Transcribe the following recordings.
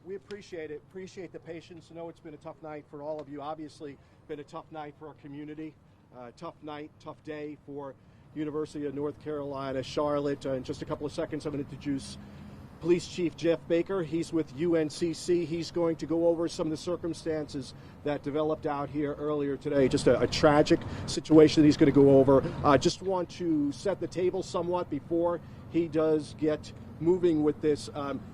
We appreciate it. Appreciate the patience. I know it's been a tough night for all of you. Obviously, been a tough night for our community. Tough night, tough day for University of North Carolina, Charlotte. In just a couple of seconds, I'm going to introduce Police Chief Jeff Baker. He's with UNCC. He's going to go over some of the circumstances that developed out here earlier today. Just a tragic situation that he's going to go over. Just want to set the table somewhat before he does get moving with this.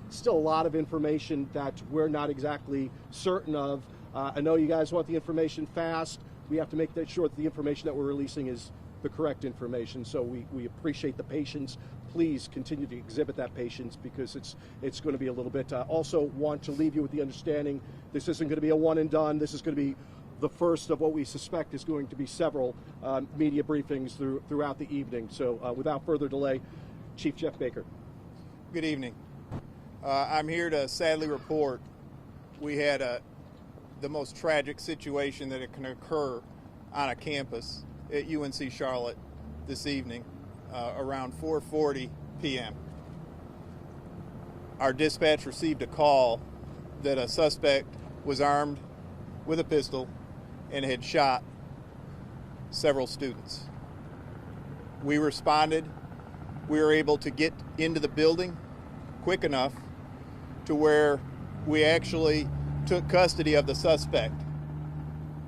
Still a lot of information that we're not exactly certain of. I know you guys want the information fast. We have to make sure that the information that we're releasing is the correct information, so we appreciate the patience. Please continue to exhibit that patience because it's going to be a little bit. Also want to leave you with the understanding this isn't going to be a one and done. This is going to be the first of what we suspect is going to be several media briefings throughout the evening. So without further delay, Chief Jeff Baker. Good evening. I'm here to sadly report we had the most tragic situation that it can occur on a campus at UNC Charlotte this evening around 4:40 p.m. Our dispatch received a call that a suspect was armed with a pistol and had shot several students. We responded. We were able to get into the building quick enough to where we actually took custody of the suspect.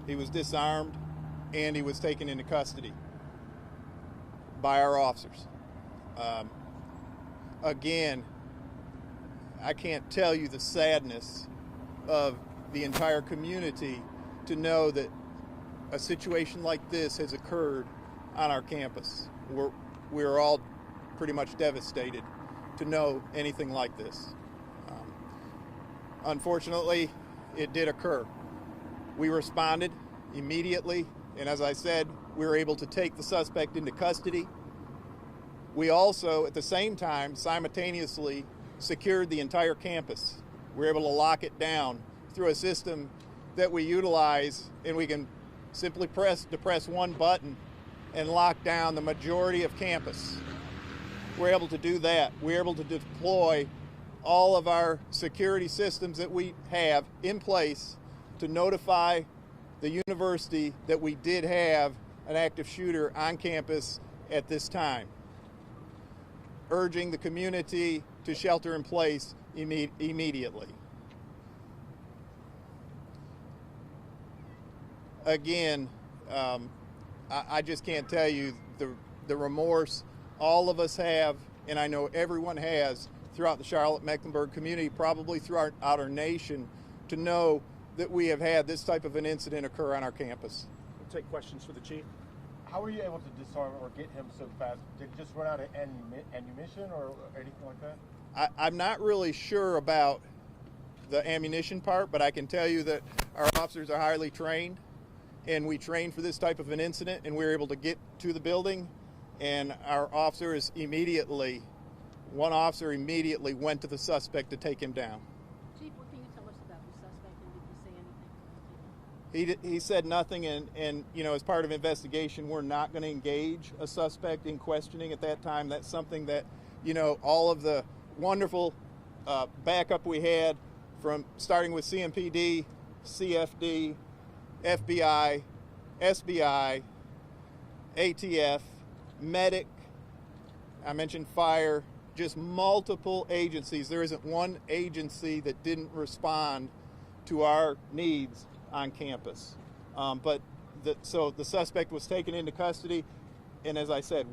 He was disarmed and he was taken into custody by our officers. Again, I can't tell you the sadness of the entire community to know that a situation like this has occurred on our campus. We're all pretty much devastated to know anything like this. Unfortunately, it did occur. We responded immediately, and as I said, we were able to take the suspect into custody. We also, at the same time, simultaneously secured the entire campus. We were able to lock it down through a system that we utilize, and we can simply press one button and lock down the majority of campus. We're able to do that. We're able to deploy all of our security systems that we have in place to notify the university that we did have an active shooter on campus at this time, urging the community to shelter in place immediately. Again, I just can't tell you the remorse all of us have, and I know everyone has throughout the Charlotte-Mecklenburg community, probably throughout our nation, to know that we have had this type of an incident occur on our campus. We'll take questions for the chief. How were you able to disarm or get him so fast? Did he just run out of ammunition or anything like that? I'm not really sure about the ammunition part, but I can tell you that our officers are highly trained, and we trained for this type of an incident, and we were able to get to the building, and our officers immediately, one officer immediately went to the suspect to take him down. Chief, what can you tell us about the suspect, and did he say anything? He said nothing, and you know, as part of investigation, we're not going to engage a suspect in questioning at that time. That's something that, you know, all of the wonderful backup we had from starting with CMPD, CFD, FBI, SBI, ATF, medic, I mentioned fire, just multiple agencies. There isn't one agency that didn't respond to our needs on campus. So the suspect was taken into custody, and as I said,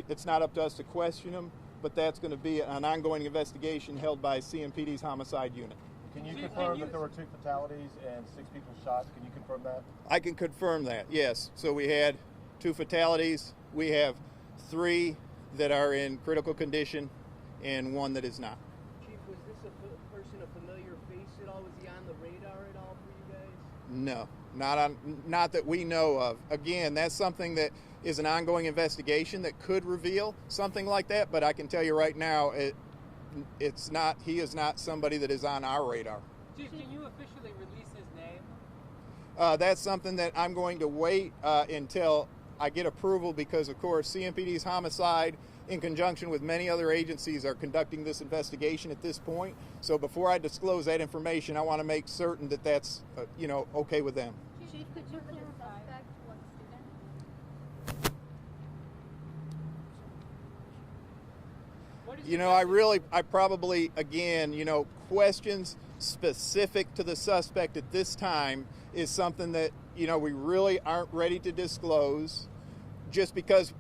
it's not up to us to question him, but that's going to be an ongoing investigation held by CMPD's homicide unit. Can you confirm that there were 2 fatalities and 6 people shot? Can you confirm that? I can confirm that, yes. So we had 2 fatalities. We have 3 that are in critical condition and 1 that is not. Chief, was this a person a familiar face at all? Was he on the radar at all for you guys? No, not that we know of. Again, that's something that is an ongoing investigation that could reveal something like that, but I can tell you right now, it's not. He is not somebody that is on our radar. Chief, can you officially release his name? That's something that I'm going to wait until I get approval, because of course CMPD's homicide in conjunction with many other agencies, are conducting this investigation at this point. So before I disclose that information, I want to make certain that that's, okay with them. Chief, could you clarify? Suspect was a student. I probably, again, questions specific to the suspect at this time is something that, we really aren't ready to disclose, just because,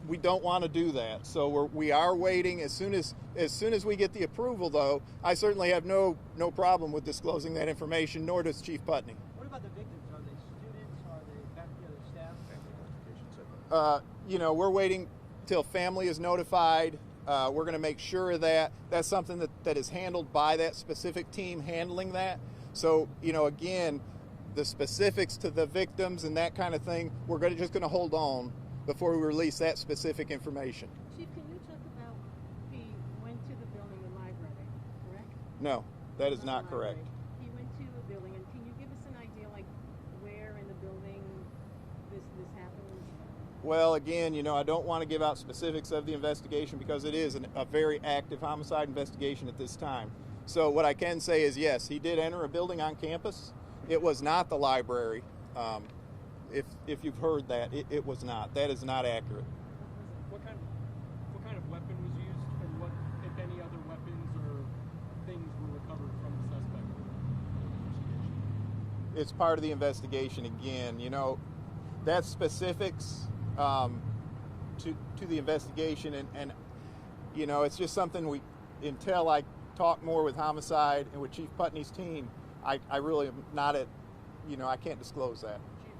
we don't want to do that. So we are waiting. As soon as we get the approval, though, I certainly have no problem with disclosing that information, nor does Chief Putney. What about the victims? Are they students? Are they faculty, other staff? We're waiting till family is notified. We're going to make sure that that's something that is handled by that specific team handling that. So, again, the specifics to the victims and that kind of thing, we're just going to hold on before we release that specific information. Chief, can you talk about he went to the building, the library, correct? No, that is not correct. He went to a building, and can you give us an idea, like, where in the building this happened? Well, again, I don't want to give out specifics of the investigation because it is a very active homicide investigation at this time. So what I can say is, yes, he did enter a building on campus. It was not the library. If you've heard that, it was not. That is not accurate. What kind of weapon was used, and what, if any, other weapons or things were recovered from the suspect? It's part of the investigation. Again, that's specifics to the investigation, and it's just something until I talk more with homicide and with Chief Putney's team, I really am not at, I can't disclose that.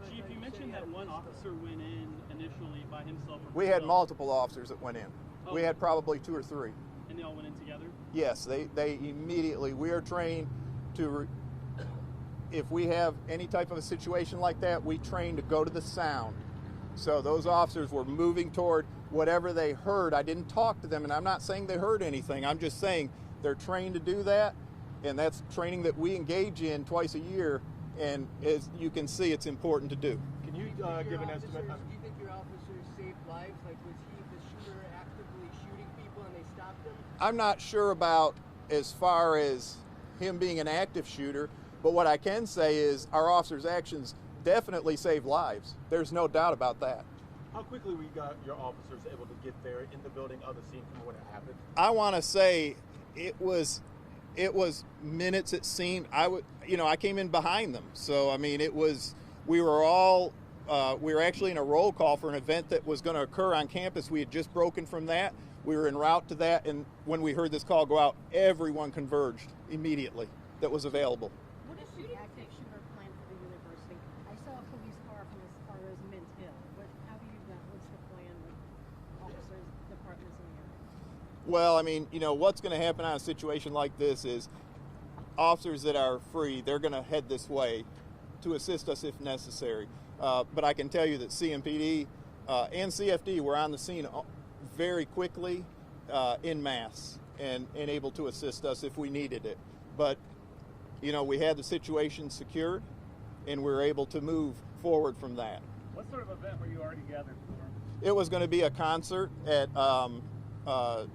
Chief, you mentioned that one officer went in initially by himself. We had multiple officers that went in. Oh. We had probably 2 or 3. And they all went in together? Yes, they immediately, we are trained to, if we have any type of a situation like that, we train to go to the sound. So those officers were moving toward whatever they heard. I didn't talk to them, and I'm not saying they heard anything. I'm just saying they're trained to do that, and that's training that we engage in twice a year, and as you can see, it's important to do. Can you give an estimate? Do you think your officers saved lives? Like, was he the shooter actively shooting people and they stopped him? I'm not sure about as far as him being an active shooter, but what I can say is our officers' actions definitely saved lives. There's no doubt about that. How quickly were your officers able to get there in the building of the scene from when it happened? I want to say it was minutes. It seemed I came in behind them, so I mean we were actually in a roll call for an event that was going to occur on campus. We had just broken from that. We were en route to that, and when we heard this call go out, everyone converged immediately that was available. What is the active shooter plan for the university? I saw a police car from as far as Mint Hill. What's the plan with officers, departments in the area? Well, I mean, what's going to happen on a situation like this is officers that are free, they're going to head this way to assist us if necessary. But I can tell you that CMPD and CFD were on the scene very quickly en masse and able to assist us if we needed it. But, we had the situation secured, and we were able to move forward from that. What sort of event were you already gathered for? It was going to be a concert at our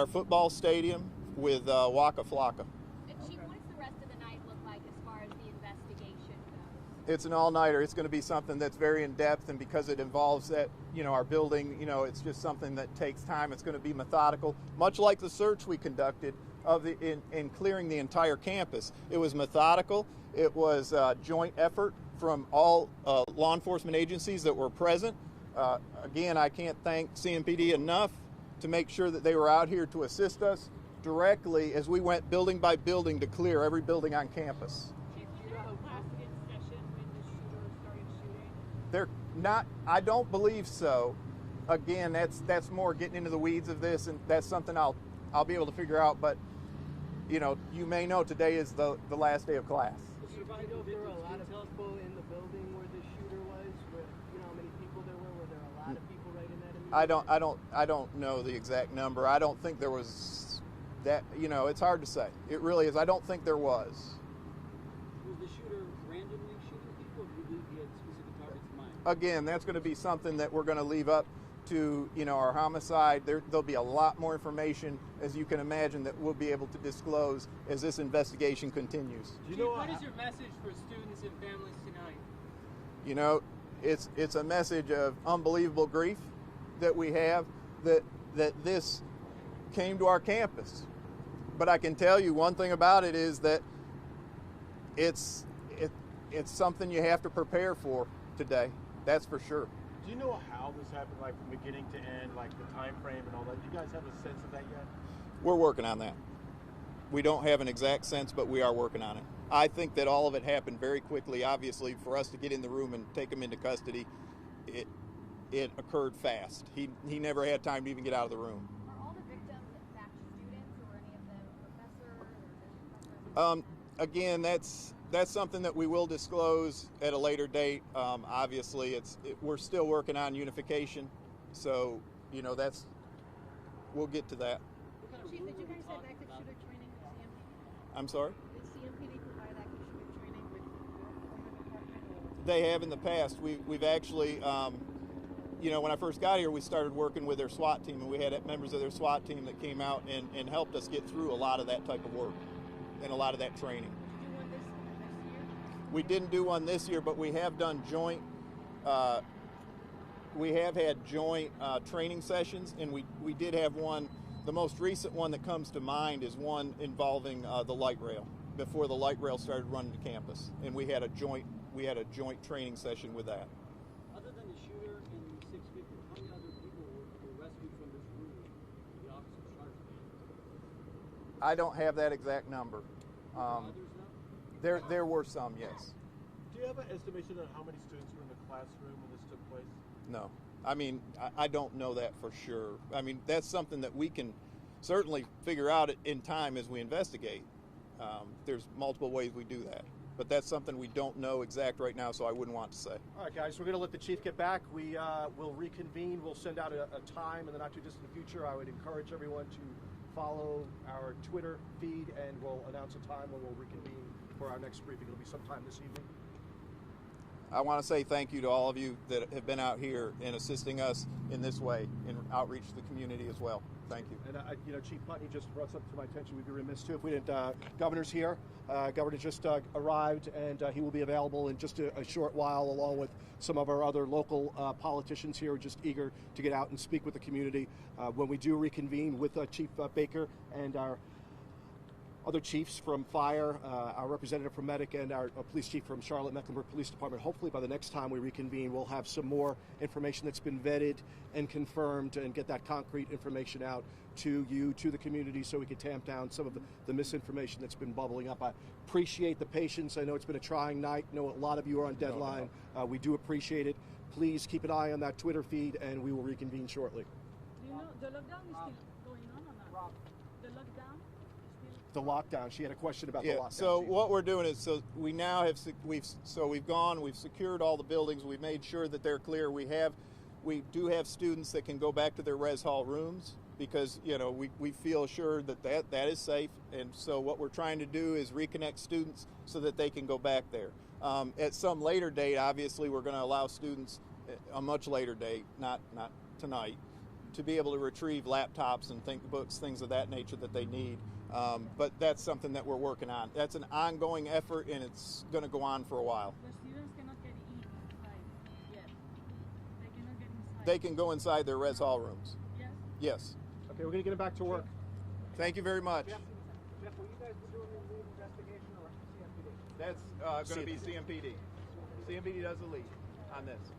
football stadium with Waka Flocka. And Chief, what does the rest of the night look like as far as the investigation goes? It's an all-nighter. It's going to be something that's very in-depth, and because it involves that, our building, it's just something that takes time. It's going to be methodical, much like the search we conducted in clearing the entire campus. It was methodical. It was a joint effort from all law enforcement agencies that were present. Again, I can't thank CMPD enough to make sure that they were out here to assist us directly as we went building by building to clear every building on campus. Chief, was there a last session when the shooter started shooting? They're not, I don't believe so. Again, that's more getting into the weeds of this, and that's something I'll be able to figure out, but you may know today is the last day of class. Do you know if there were a lot of people in the building where the shooter was? How many people there were? Were there a lot of people right in that immediate? I don't know the exact number. I don't think there was that, it's hard to say. It really is. I don't think there was. Was the shooter randomly shooting people, or did he have specific targets in mind? Again, that's going to be something that we're going to leave up to, you know, our homicide, there'll be a lot more information, as you can imagine, that we'll be able to disclose as this investigation continues. Chief, what is your message for students and families tonight? You know, it's a message of unbelievable grief that we have that this came to our campus. But I can tell you one thing about it is that it's something you have to prepare for today. That's for sure. Do you know how this happened, like from beginning to end, like the time frame and all that? Do you guys have a sense of that yet? We're working on that. We don't have an exact sense, but we are working on it. I think that all of it happened very quickly. Obviously, for us to get in the room and take him into custody, it occurred fast. He never had time to even get out of the room. Are all the victims in fact students, or any of them professors or professors? Again, that's something that we will disclose at a later date. Obviously, we're still working on unification, so you know we'll get to that. Chief, did you guys have active shooter training with CMPD? I'm sorry? Did CMPD provide active shooter training with your department? They have in the past. We've actually, you know, when I first got here, we started working with their SWAT team, and we had members of their SWAT team that came out and helped us get through a lot of that type of work and a lot of that training. Did you do one this year? We didn't do one this year, but we have done joint. We have had joint training sessions, and we did have one. The most recent one that comes to mind is one involving the light rail. Before the light rail started running to campus, and we had a joint training session with that. Other than the shooter and 6 victims, how many other people were rescued from this room? The officers charged with? I don't have that exact number. Others now? There were some, yes. Do you have an estimation on how many students were in the classroom when this took place? No. I mean, I don't know that for sure. I mean, that's something that we can certainly figure out in time as we investigate. There's multiple ways we do that. But that's something we don't know exact right now, so I wouldn't want to say. All right, guys, we're going to let the chief get back. We will reconvene. We'll send out a time in the not too distant future. I would encourage everyone to follow our Twitter feed, and we'll announce a time when we'll reconvene for our next briefing. It'll be sometime this evening. I want to say thank you to all of you that have been out here and assisting us in this way in outreach to the community as well. Thank you. And you know, Chief Putney just brought something to my attention. We'd be remiss too if we didn't. Governor's here. Governor just arrived, and he will be available in just a short while, along with some of our other local politicians here, just eager to get out and speak with the community. When we do reconvene with Chief Baker and our other chiefs from fire, our representative from medic, and our police chief from Charlotte Mecklenburg Police Department. Hopefully by the next time we reconvene, we'll have some more information that's been vetted and confirmed, and get that concrete information out to you, to the community, so we can tamp down some of the misinformation that's been bubbling up. I appreciate the patience. I know it's been a trying night. I know a lot of you are on deadline. We do appreciate it. Please keep an eye on that Twitter feed, and we will reconvene shortly. Do you know the lockdown is still going on or not? The lockdown? The lockdown. She had a question about the lockdown. So Chief. what we're doing is, so we now have we've secured all the buildings. We've made sure that they're clear. We do have students that can go back to their res hall rooms, because you know we feel assured that is safe. And so what we're trying to do is reconnect students so that they can go back there. At some later date, obviously, we're going to allow students a much later date, not tonight, to be able to retrieve laptops and books, things of that nature that they need. But that's something that we're working on. That's an ongoing effort, and it's going to go on for a while. The students cannot get inside yet. They cannot get inside. They can go inside their res hall rooms. Yes. Yes. Okay, we're going to get them back to work. Thank you very much. Jeff, will you guys be doing the lead investigation or CMPD? That's going to be CMPD. CMPD does the lead on this.